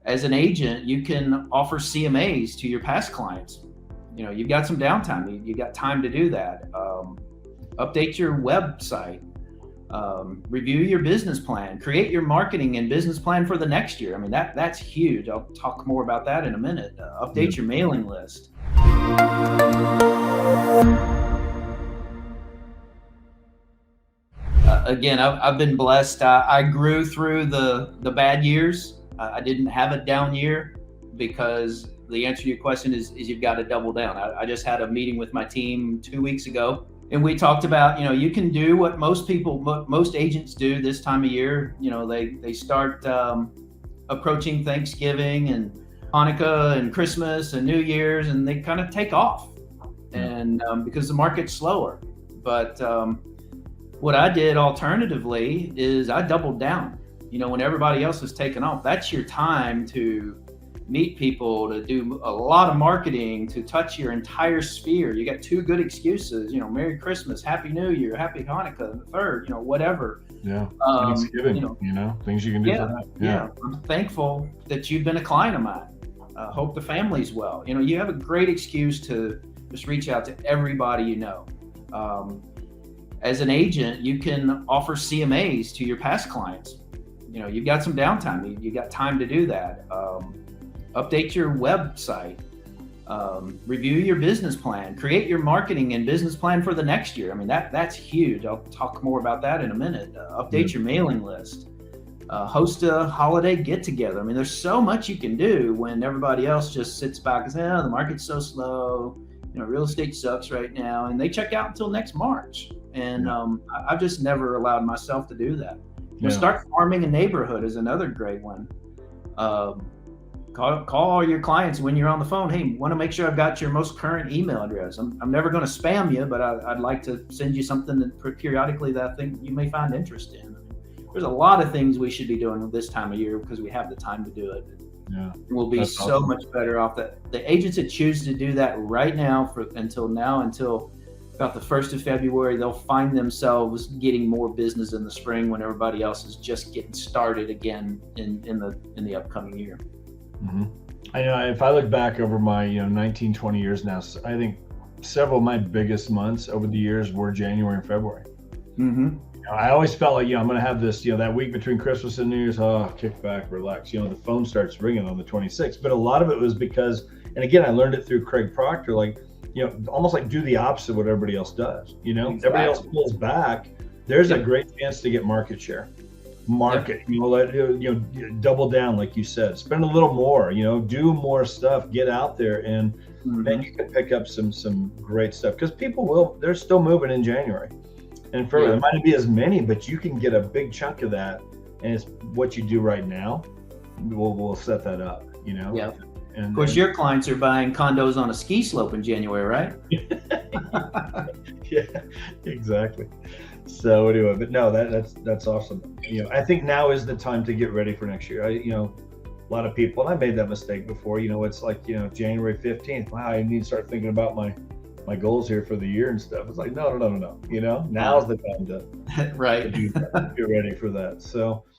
As an agent, you can offer CMAs to your past clients. You've got some downtime. You got time to do that. Update your website. Review your business plan. Create your marketing and business plan for the next year. I mean, that's huge. I'll talk more about that in a minute. Update your mailing list. Again, I've been blessed. I grew through the bad years. I didn't have a down year because the answer to your question is you've got to double down. I just had a meeting with my team 2 weeks ago, and we talked about, you can do what most agents do this time of year. They start approaching Thanksgiving and Hanukkah and Christmas and New Year's, and they kind of take off, and because the market's slower. But what I did alternatively is I doubled down. When everybody else is taking off, that's your time to meet people, to do a lot of marketing, to touch your entire sphere. You got 2 good excuses, Merry Christmas, Happy New Year, Happy Hanukkah, the 3rd, whatever. Yeah. Thanksgiving, things you can do for that. Yeah. I'm thankful that you've been a client of mine. Hope the family's well. You have a great excuse to just reach out to everybody you know. As an agent, you can offer CMAs to your past clients. You've got some downtime. You got time to do that. Update your website. Review your business plan. Create your marketing and business plan for the next year. I mean, that's huge. I'll talk more about that in a minute. Update your mailing list. Host a holiday get-together. I mean, there's so much you can do when everybody else just sits back and says, the market's so slow. Real estate sucks right now. And they check out until next March. And I've just never allowed myself to do that. Start farming a neighborhood is another great one. Call all your clients when you're on the phone. Hey, want to make sure I've got your most current email address. I'm never going to spam you, but I'd like to send you something that periodically that I think you may find interest in. There's a lot of things we should be doing this time of year because we have the time to do it. Yeah, we'll be so much better off. That the agents that choose to do that right now until about the 1st of February, they'll find themselves getting more business in the spring when everybody else is just getting started again in the upcoming year. Mm-hmm. I know if I look back over my 19, 20 years now, I think several of my biggest months over the years were January and February. Mm-hmm. I always felt like, I'm going to have this, that week between Christmas and New Year's, kick back, relax. The phone starts ringing on the 26th. But a lot of it was because, and again, I learned it through Craig Proctor, almost like do the opposite of what everybody else does. Exactly. Everybody else pulls back. There's a great chance to get market share. Double down, like you said, spend a little more, do more stuff, get out there, and then you can pick up some great stuff because they're still moving in January. And further, it might not be as many, but you can get a big chunk of that, and it's what you do right now. We'll set that up, Yeah. And of course, your clients are buying condos on a ski slope in January, right? Yeah, exactly. So anyway, but no, that's awesome. I think now is the time to get ready for next year. A lot of people, and I made that mistake before. It's like January 15th. Wow, I need to start thinking about my goals here for the year and stuff. It's like no. Now's the time to right. to get ready for that. So